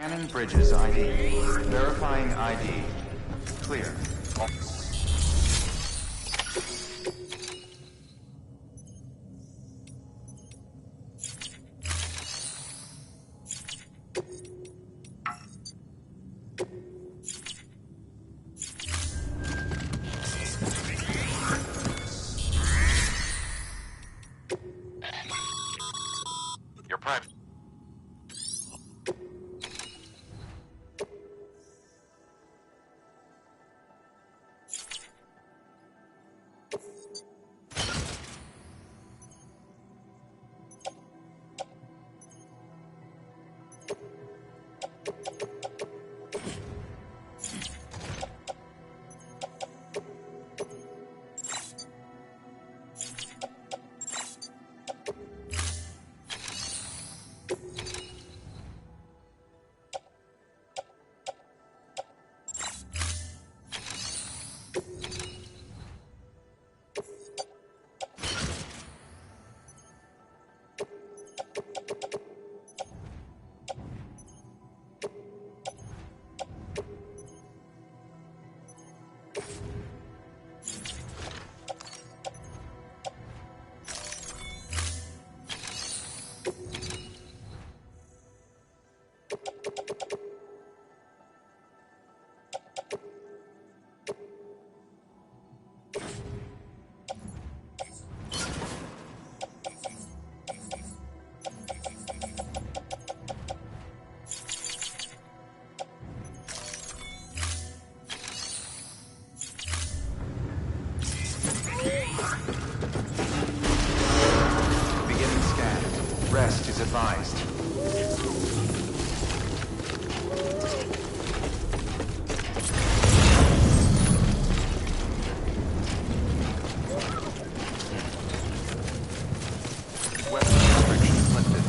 Scanning bridges ID. Verifying ID. Clear. Your private. Beginning scan. Rest is advised. Weapon restrictions lifted.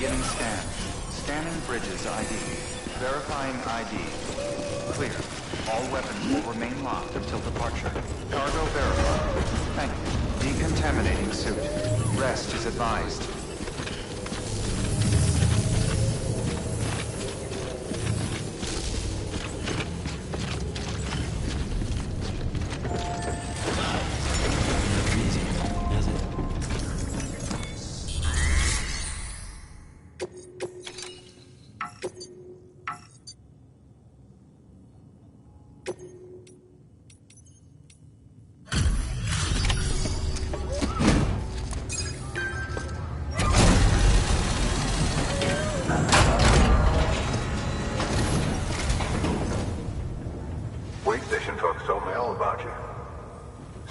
Beginning scan. Scanning bridges ID. Verifying ID. Clear. All weapons will remain locked until departure. Cargo verified. Thank you. Decontaminating suit. Rest is advised.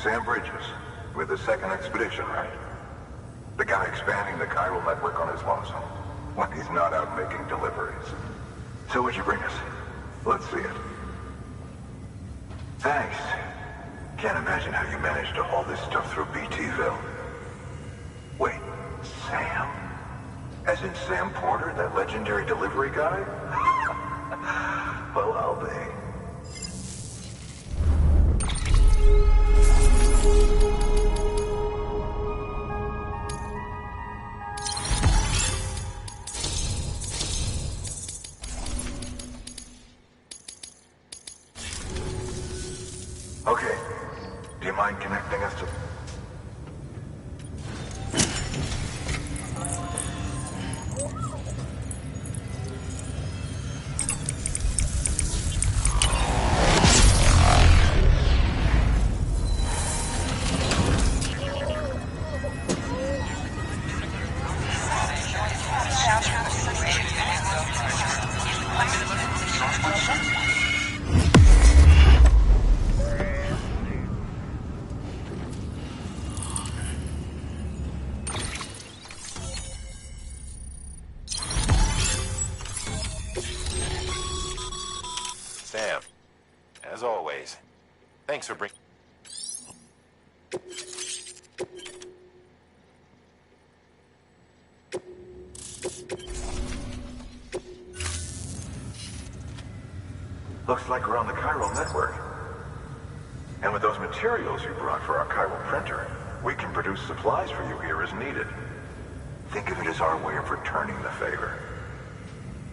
Sam Bridges, with the second expedition, right? The guy expanding the chiral network on his lonesome, when he's not out making deliveries. So what'd you bring us? Let's see it. Thanks. Can't imagine how you managed to haul this stuff through BTville. Wait, Sam? As in Sam Porter, that legendary delivery guy? Well, I'll be. Okay. Do you mind connecting us to... Sam, as always, thanks for bringing... Looks like we're on the chiral network. And with those materials you brought for our chiral printer, we can produce supplies for you here as needed. Think of it as our way of returning the favor.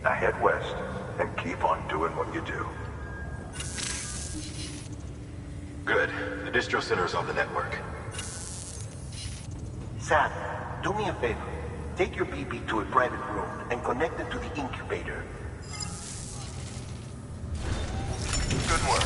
Now head west and keep on doing what you do. Good. The distro center is on the network. Sam, do me a favor. Take your BB to a private room and connect it to the incubator. Good work.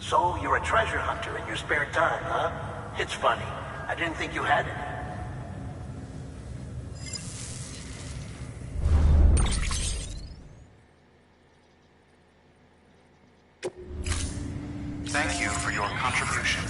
So, you're a treasure hunter in your spare time, huh? It's funny. I didn't think you had it. Thank you for your contribution.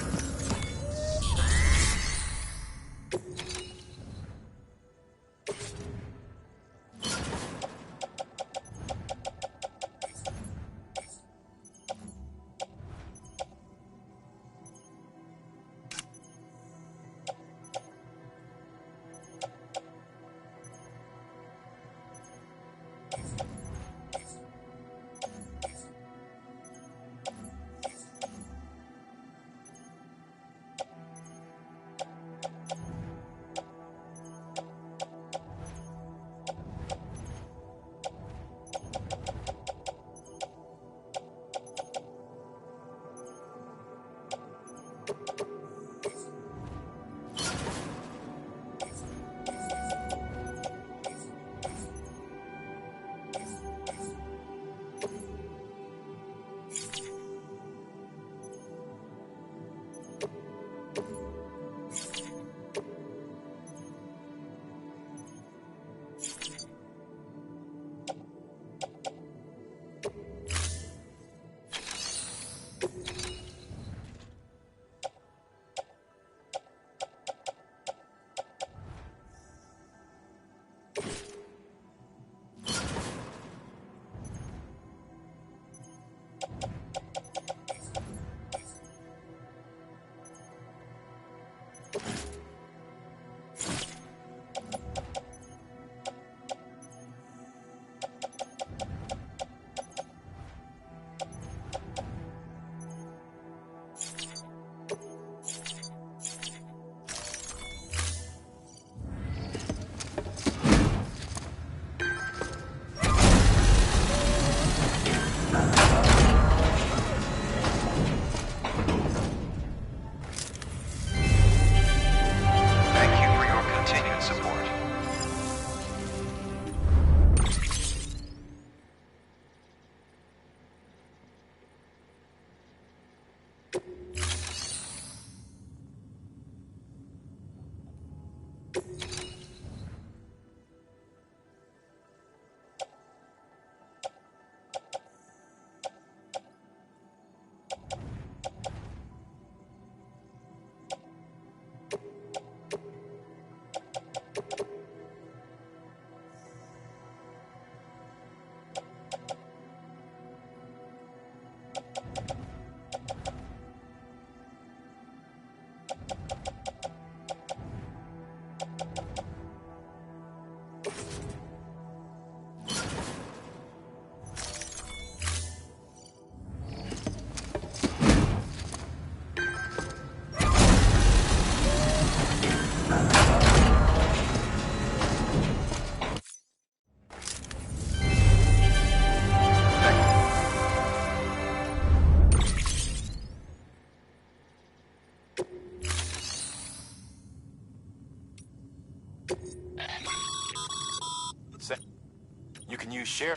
You can use share.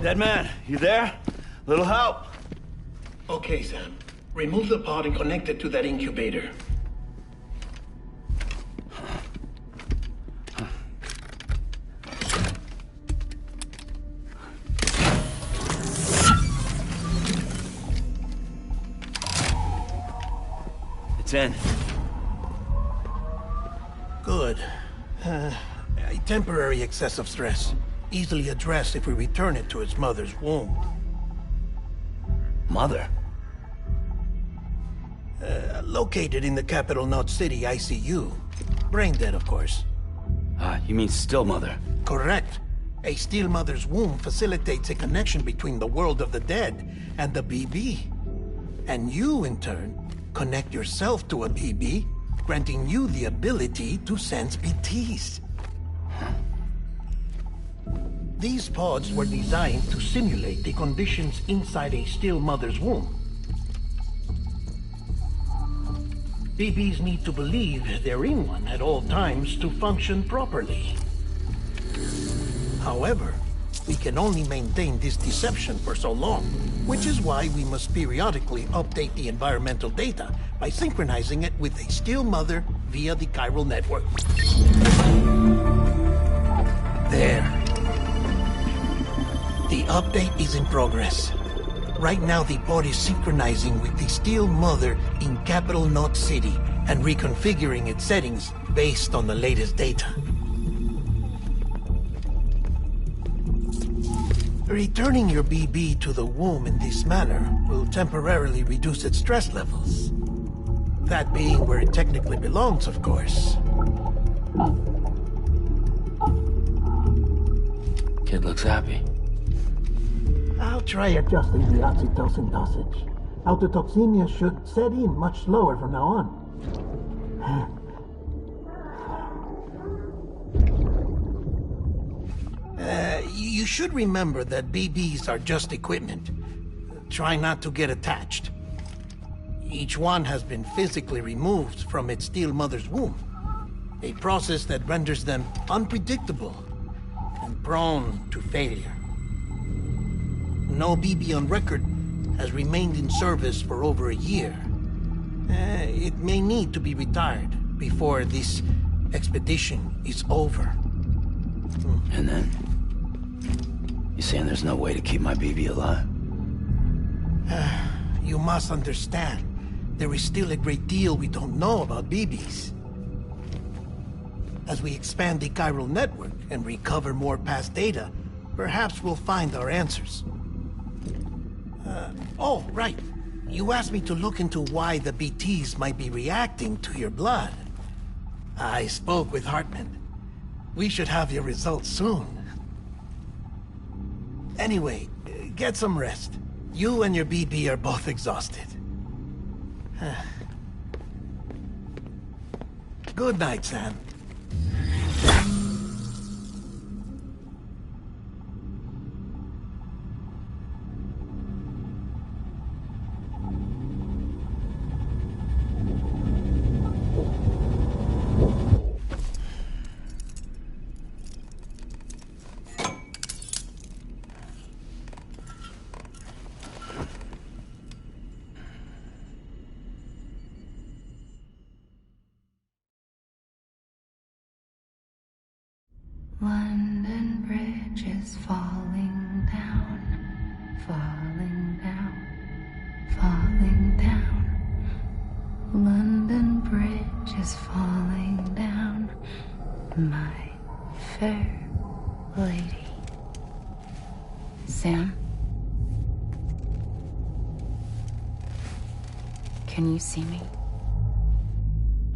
Dead man, you there? Little help? Okay, Sam. Remove the pod and connect it to that incubator. It's in. Good. A temporary excessive stress. Easily addressed if we return it to its mother's womb. Mother? Located in the capital Knot City ICU. Brain dead, of course. You mean still mother? Correct. A still mother's womb facilitates a connection between the world of the dead and the BB. And you, in turn, connect yourself to a BB, granting you the ability to sense BTs. These pods were designed to simulate the conditions inside a still mother's womb. BBs need to believe they're in one at all times to function properly. However, we can only maintain this deception for so long, which is why we must periodically update the environmental data by synchronizing it with a still mother via the chiral network. There. The update is in progress. Right now, the pod is synchronizing with the still mother in capital Knot City and reconfiguring its settings based on the latest data. Returning your BB to the womb in this manner will temporarily reduce its stress levels. That being where it technically belongs, of course. Kid looks happy. I'll try adjusting the oxytocin dosage. Autotoxemia should set in much slower from now on. You should remember that BBs are just equipment. Try not to get attached. Each one has been physically removed from its still mother's womb. A process that renders them unpredictable and prone to failure. No BB on record has remained in service for over a year. It may need to be retired before this expedition is over. And then? You saying there's no way to keep my BB alive? You must understand, there is still a great deal we don't know about BBs. As we expand the chiral network and recover more past data, perhaps we'll find our answers. Oh, right. You asked me to look into why the BTs might be reacting to your blood. I spoke with Hartman. We should have your results soon. Anyway, get some rest. You and your BB are both exhausted. Good night, Sam. London Bridge is falling down, falling down, falling down. London Bridge is falling down, my fair lady. Sam? Can you see me?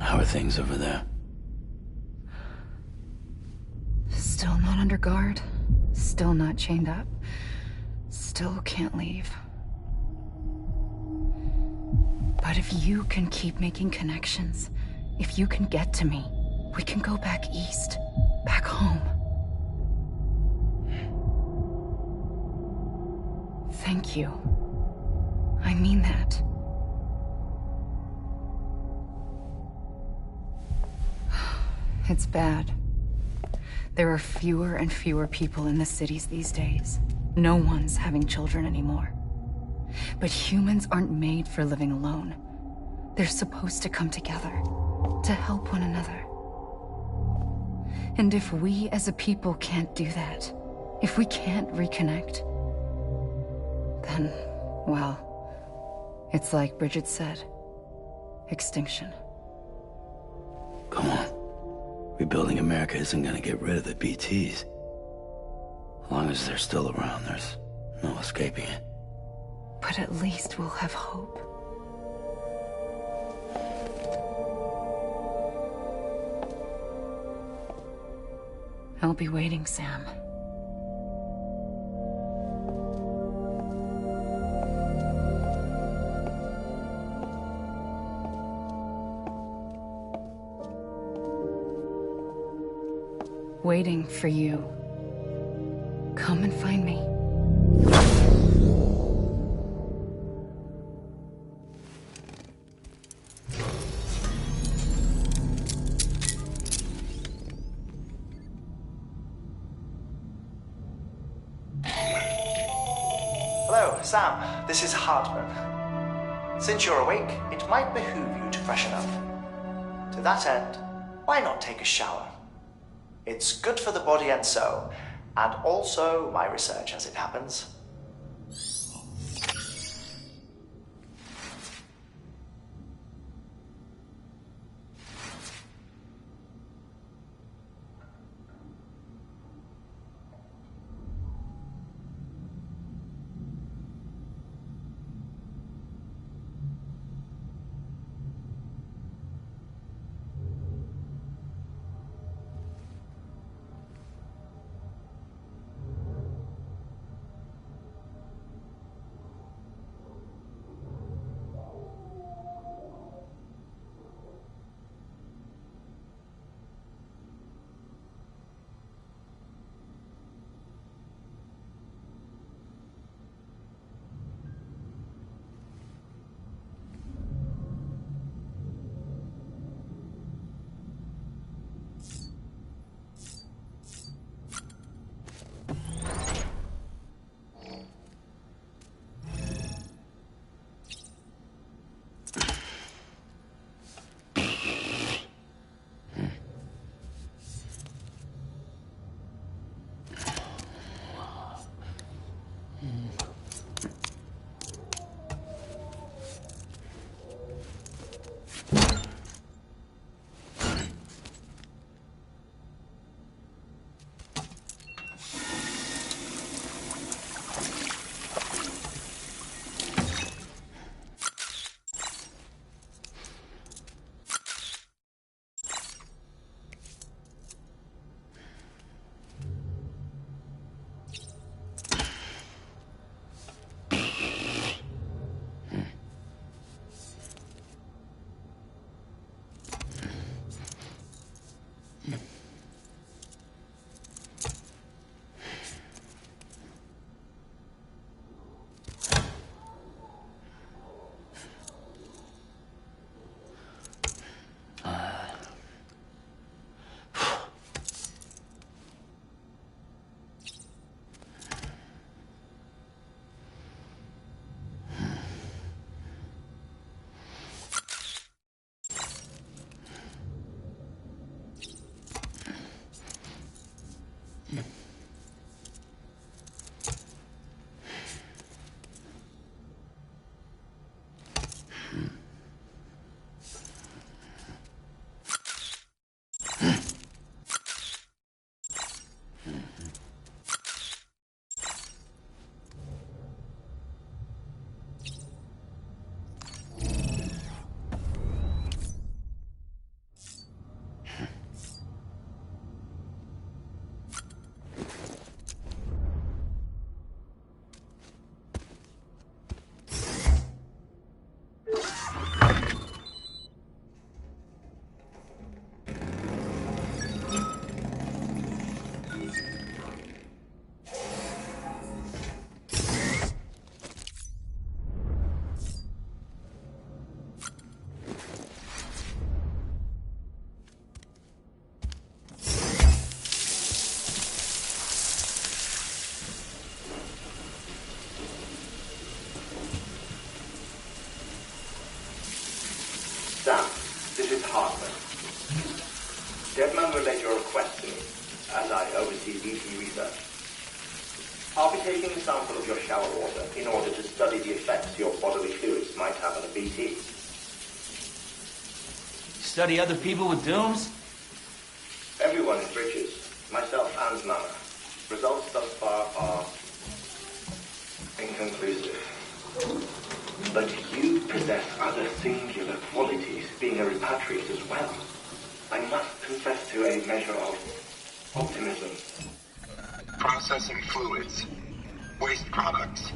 How are things over there? Still not under guard, still not chained up, still can't leave. But if you can keep making connections, if you can get to me, we can go back east, back home. Thank you. I mean that. It's bad. There are fewer and fewer people in the cities these days. No one's having children anymore. But humans aren't made for living alone. They're supposed to come together, to help one another. And if we as a people can't do that, if we can't reconnect, then, well, it's like Bridget said, extinction. Come on. Rebuilding America isn't gonna get rid of the BTs. As long as they're still around, there's no escaping it. But at least we'll have hope. I'll be waiting, Sam. Waiting for you. Come and find me. Hello, Sam. This is Hartman. Since you're awake, it might behoove you to freshen up. To that end, why not take a shower? It's good for the body and soul, and also my research as it happens. Deadman relayed your request to me, as I oversee BT research. I'll be taking a sample of your shower water in order to study the effects your bodily fluids might have on a BT. Study other people with dooms? Everyone in Bridges, myself and Mama. Results thus far are inconclusive. But you possess other singular qualities, being a repatriate as well. I must confess to a measure of optimism. Processing fluids. Waste products.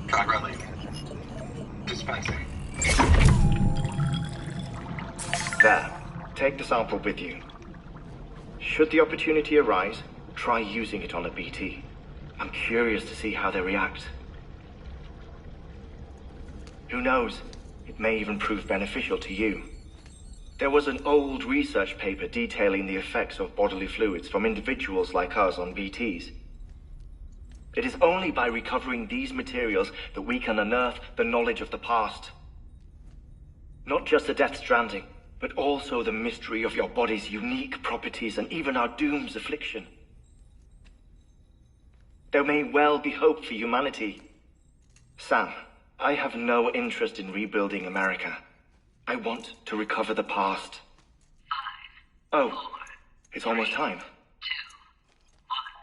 Drilling. Dispensing. There. Take the sample with you. Should the opportunity arise, try using it on a BT. I'm curious to see how they react. Who knows? It may even prove beneficial to you. There was an old research paper detailing the effects of bodily fluids from individuals like us on BTs. It is only by recovering these materials that we can unearth the knowledge of the past. Not just the Death Stranding, but also the mystery of your body's unique properties and even our doom's affliction. There may well be hope for humanity. Sam, I have no interest in rebuilding America. I want to recover the past. 5, 4, it's almost time. 2,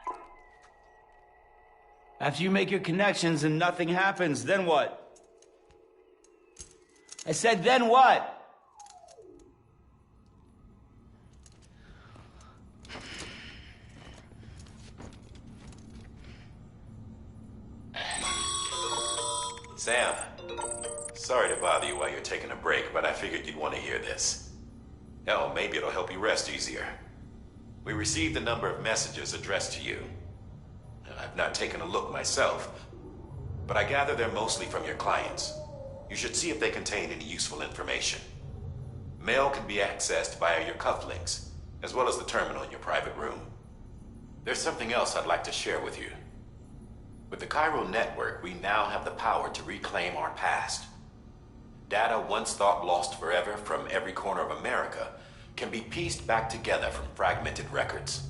1. After you make your connections and nothing happens, then what? I said, then what? Sam, sorry to bother you while you're taking a break, but I figured you'd want to hear this. Hell, maybe it'll help you rest easier. We received a number of messages addressed to you. I've not taken a look myself, but I gather they're mostly from your clients. You should see if they contain any useful information. Mail can be accessed via your cufflinks, as well as the terminal in your private room. There's something else I'd like to share with you. With the Cairo network, we now have the power to reclaim our past. Data once thought lost forever from every corner of America can be pieced back together from fragmented records.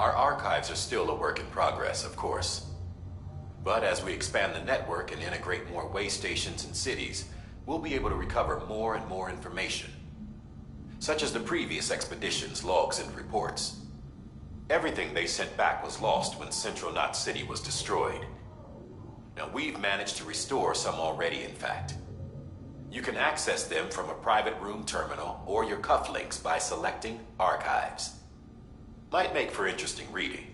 Our archives are still a work in progress, of course. But as we expand the network and integrate more way stations and cities, we'll be able to recover more and more information, such as the previous expedition's logs and reports. Everything they sent back was lost when Central Knot City was destroyed. Now, we've managed to restore some already, in fact. You can access them from a private room terminal or your cufflinks by selecting Archives. Might make for interesting reading.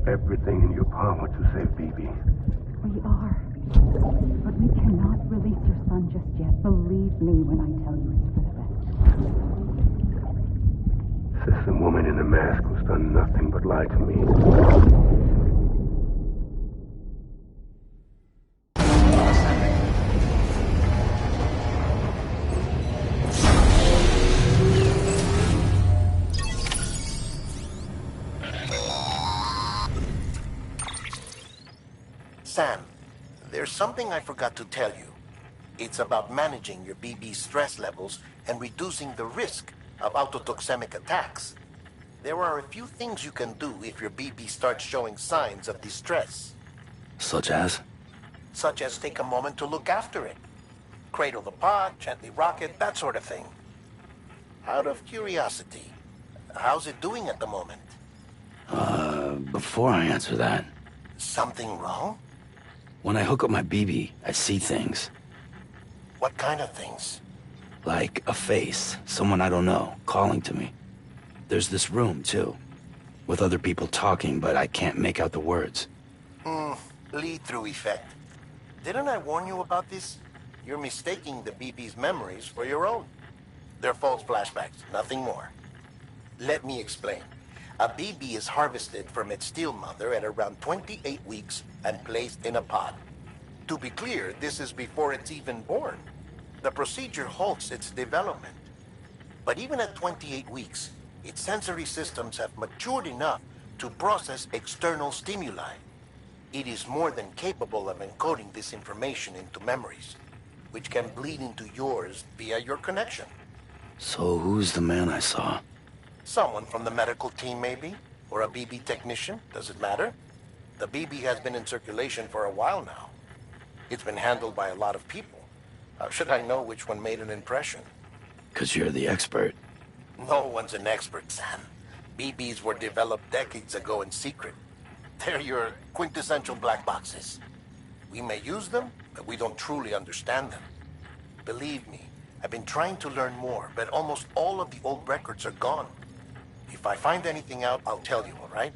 everything in your power to save BB. We are. But we cannot release your son just yet. Believe me when I tell you it's for the best. Says the woman in the mask who's done nothing but lie to me. Sam, there's something I forgot to tell you. It's about managing your BB stress levels and reducing the risk of autotoxemic attacks. There are a few things you can do if your BB starts showing signs of distress. Such as? Such as take a moment to look after it. Cradle the pod, gently rock it, that sort of thing. Out of curiosity, how's it doing at the moment? Before I answer that... Something wrong? When I hook up my BB, I see things. What kind of things? Like a face, someone I don't know, calling to me. There's this room, too, with other people talking, but I can't make out the words. Lead-through effect. Didn't I warn you about this? You're mistaking the BB's memories for your own. They're false flashbacks, nothing more. Let me explain. A BB is harvested from its steel mother at around 28 weeks and placed in a pod. To be clear, this is before it's even born. The procedure halts its development. But even at 28 weeks, its sensory systems have matured enough to process external stimuli. It is more than capable of encoding this information into memories, which can bleed into yours via your connection. So who's the man I saw? Someone from the medical team, maybe? Or a BB technician? Does it matter? The BB has been in circulation for a while now. It's been handled by a lot of people. How should I know which one made an impression? 'Cause you're the expert. No one's an expert, Sam. BBs were developed decades ago in secret. They're your quintessential black boxes. We may use them, but we don't truly understand them. Believe me, I've been trying to learn more, but almost all of the old records are gone. If I find anything out, I'll tell you, all right?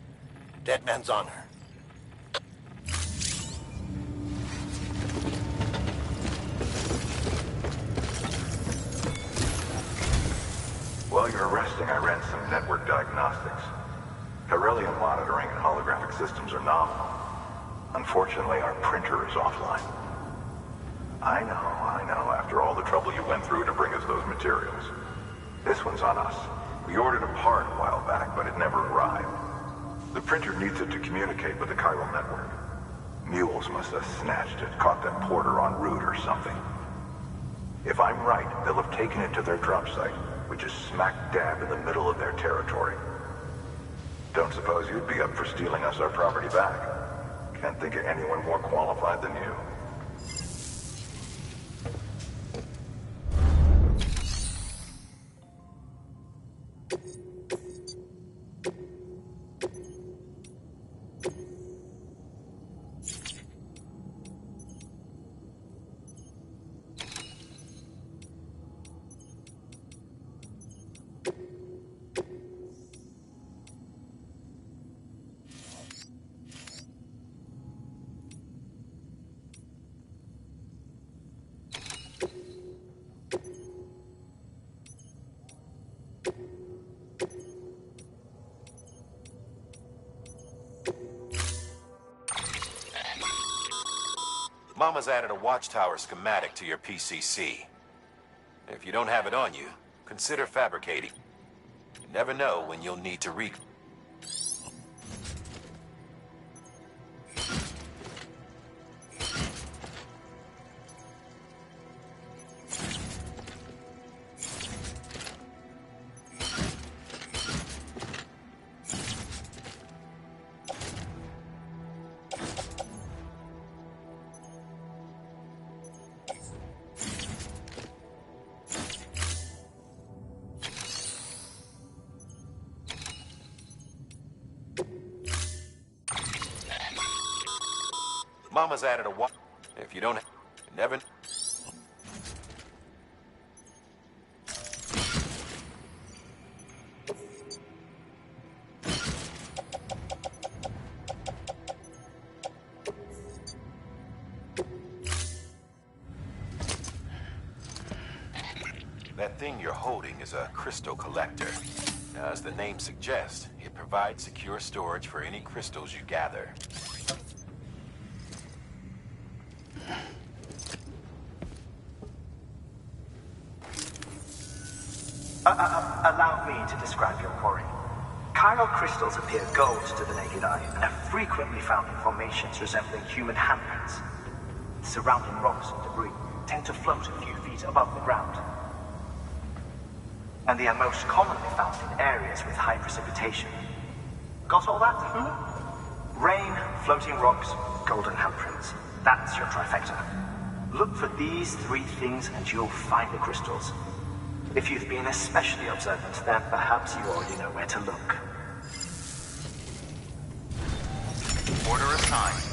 Dead man's honor. While you're resting, I ran some network diagnostics. Beryllium monitoring and holographic systems are nominal. Unfortunately, our printer is offline. I know, after all the trouble you went through to bring us those materials. This one's on us. We ordered a part a while back, but it never arrived. The printer needs it to communicate with the chiral network. Mules must have snatched it, caught that porter en route or something. If I'm right, they'll have taken it to their drop site, which is smack dab in the middle of their territory. Don't suppose you'd be up for stealing us our property back? Can't think of anyone more qualified than you. Mama's added a watchtower schematic to your PCC. If you don't have it on you, consider fabricating. You never know when you'll need to Mama's added a watch. If you don't, never. That thing you're holding is a crystal collector. Now, as the name suggests, it provides secure storage for any crystals you gather. Allow me to describe your quarry. Chiral crystals appear gold to the naked eye and are frequently found in formations resembling human handprints. Surrounding rocks and debris tend to float a few feet above the ground. And they are most commonly found in areas with high precipitation. Got all that? Rain, floating rocks, golden handprints. That's your trifecta. Look for these three things and you'll find the crystals. If you've been especially observant, then perhaps you already know where to look. Order assigned.